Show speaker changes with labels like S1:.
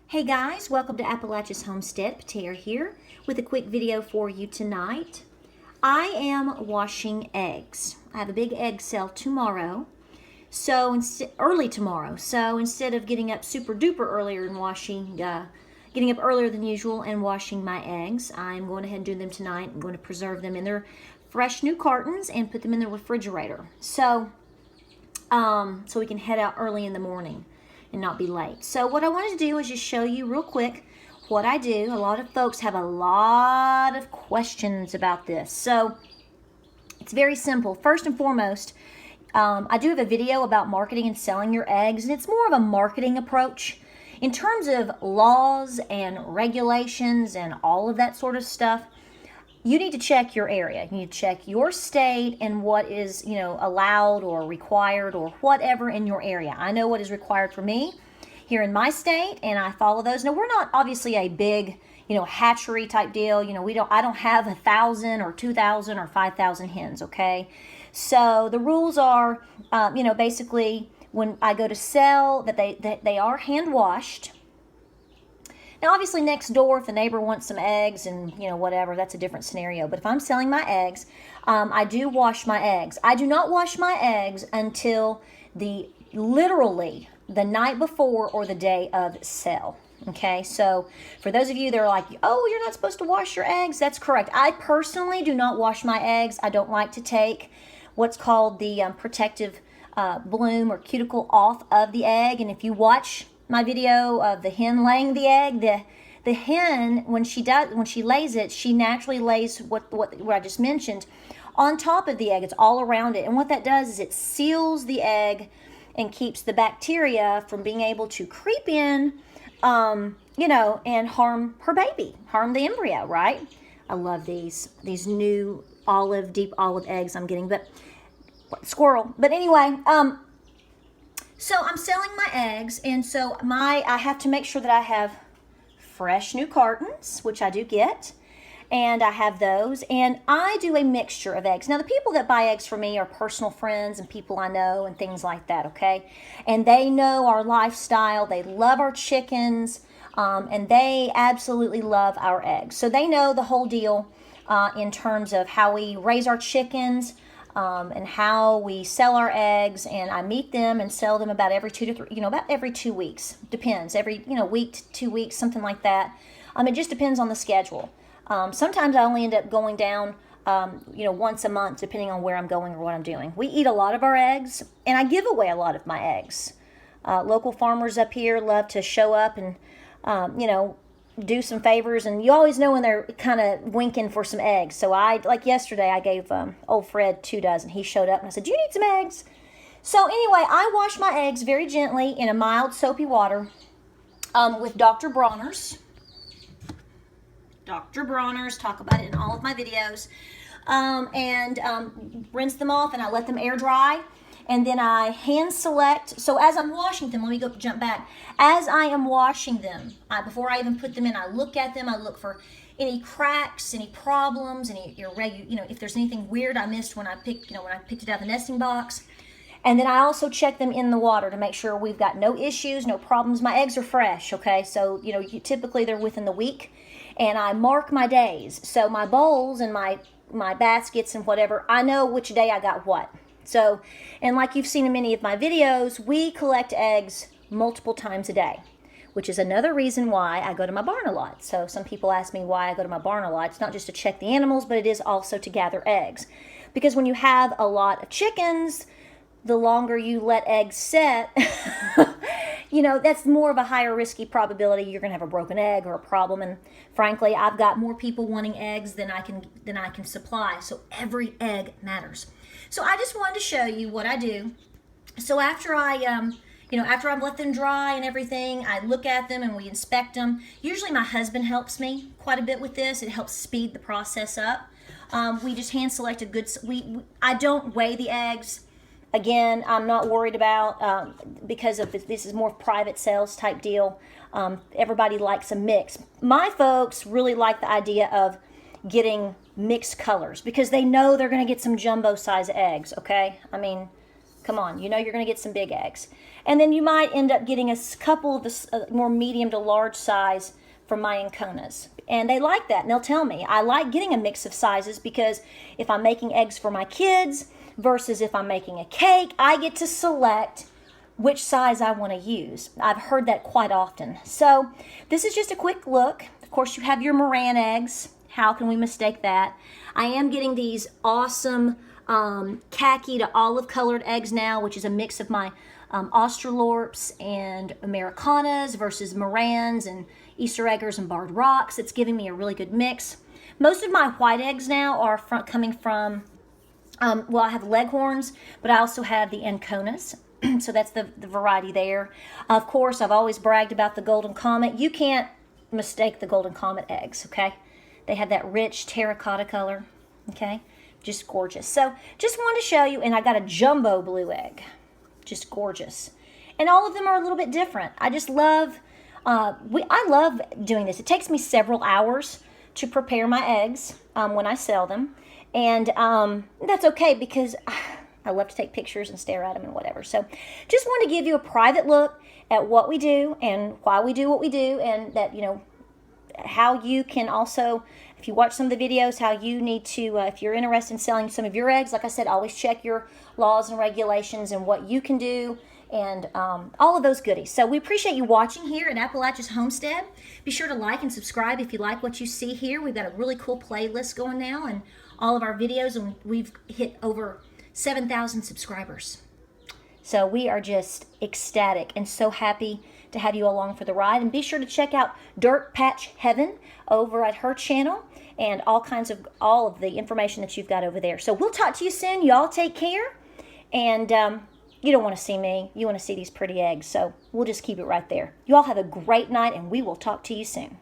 S1: Hey guys, welcome to Appalachia's Homestead. Patea here with a quick video for you tonight. I am washing eggs. I have a big egg sale tomorrow, early tomorrow. So instead of getting up super duper earlier and getting up earlier than usual and washing my eggs, I'm going ahead and do them tonight. I'm going to preserve them in their fresh new cartons and put them in the refrigerator. So we can head out early in the morning and not be late. So what I wanted to do is just show you real quick what I do. A lot of folks have a lot of questions about this. So it's very simple. First and foremost, I do have a video about marketing and selling your eggs, and it's more of a marketing approach. In terms of laws and regulations and all of that sort of stuff, you need to check your area. You need to check your state and what is, allowed or required or whatever in your area. I know what is required for me here in my state, and I follow those. Now, we're not obviously a big, hatchery type deal. I don't have 1,000 or 2,000 or 5,000 hens, okay? So the rules are, basically when I go to sell, that they are hand washed. Now, obviously, next door, if the neighbor wants some eggs and, whatever, that's a different scenario. But if I'm selling my eggs, I do wash my eggs. I do not wash my eggs until literally the night before or the day of sale. Okay, so for those of you that are like, oh, you're not supposed to wash your eggs, that's correct. I personally do not wash my eggs. I don't like to take what's called the protective bloom or cuticle off of the egg. And if you watch my video of the hen laying the egg, the hen, when she lays it, she naturally lays what I just mentioned on top of the egg. It's all around it, and what that does is it seals the egg and keeps the bacteria from being able to creep in, and harm her baby, harm the embryo. Right? I love these new deep olive eggs I'm getting, but squirrel. But anyway, so I'm selling my eggs, and so I have to make sure that I have fresh new cartons, which I do get, and I have those, and I do a mixture of eggs. Now, the people that buy eggs from me are personal friends and people I know and things like that, okay? And they know our lifestyle. They love our chickens, and they absolutely love our eggs. So they know the whole deal in terms of how we raise our chickens, and how we sell our eggs, and I meet them and sell them about every 2 to 3, about every 2 weeks. Depends, every, week to 2 weeks, something like that. It just depends on the schedule. Sometimes I only end up going down, once a month, depending on where I'm going or what I'm doing. We eat a lot of our eggs, and I give away a lot of my eggs. Local farmers up here love to show up and, do some favors, and you always know when they're kind of winking for some eggs. So like yesterday, I gave old Fred 2 dozen. He showed up and I said, do you need some eggs? So anyway, I wash my eggs very gently in a mild soapy water with Dr. Bronner's. Dr. Bronner's, talk about it in all of my videos. And rinse them off, and I let them air dry. And then I hand select. So as I'm washing them, let me jump back. As I am washing them, before I even put them in, I look at them. I look for any cracks, any problems, any if there's anything weird I missed when I picked it out of the nesting box. And then I also check them in the water to make sure we've got no issues, no problems. My eggs are fresh, okay? So, typically they're within the week. And I mark my days. So my bowls and my baskets and whatever, I know which day I got what. So, and like you've seen in many of my videos, we collect eggs multiple times a day, which is another reason why I go to my barn a lot. So some people ask me why I go to my barn a lot. It's not just to check the animals, but it is also to gather eggs. Because when you have a lot of chickens, the longer you let eggs set, that's more of a higher risky probability you're going to have a broken egg or a problem. And frankly, I've got more people wanting eggs than I can supply. So every egg matters. So I just wanted to show you what I do. So after after I've let them dry and everything, I look at them and we inspect them. Usually my husband helps me quite a bit with this. It helps speed the process up. We just hand select a good. I don't weigh the eggs. Again, I'm not worried about because of this is more private sales type deal. Everybody likes a mix. My folks really like the idea of getting mixed colors because they know they're going to get some jumbo size eggs, okay? I mean, come on, you're going to get some big eggs. And then you might end up getting a couple of the more medium to large size from my Anconas. And they like that, and they'll tell me. I like getting a mix of sizes because if I'm making eggs for my kids versus if I'm making a cake, I get to select which size I want to use. I've heard that quite often. So this is just a quick look. Of course, you have your Moran eggs. How can we mistake that? I am getting these awesome khaki to olive colored eggs now, which is a mix of my Australorps and Americanas versus Morans and Easter Eggers and Barred Rocks. It's giving me a really good mix. Most of my white eggs now are coming from, well, I have Leghorns, but I also have the Anconas. So that's the variety there. Of course, I've always bragged about the Golden Comet. You can't mistake the Golden Comet eggs, okay? They have that rich terracotta color, okay? Just gorgeous. So just wanted to show you, and I got a jumbo blue egg. Just gorgeous. And all of them are a little bit different. I just love, I love doing this. It takes me several hours to prepare my eggs when I sell them. And that's okay because I love to take pictures and stare at them and whatever. So just want to give you a private look at what we do and why we do what we do, and that, you know, how you can also, if you watch some of the videos, how you need to, if you're interested in selling some of your eggs, like I said, always check your laws and regulations and what you can do and all of those goodies. So we appreciate you watching here at Appalachia's Homestead. Be sure to like and subscribe if you like what you see here. We've got a really cool playlist going now and all of our videos, and we've hit over 7,000 subscribers. So we are just ecstatic and so happy to have you along for the ride. And be sure to check out dirtpatcheaven over at her channel and all of the information that you've got over there. So we'll talk to you soon. Y'all take care. And you don't want to see me. You want to see these pretty eggs. So we'll just keep it right there. You all have a great night, and we will talk to you soon.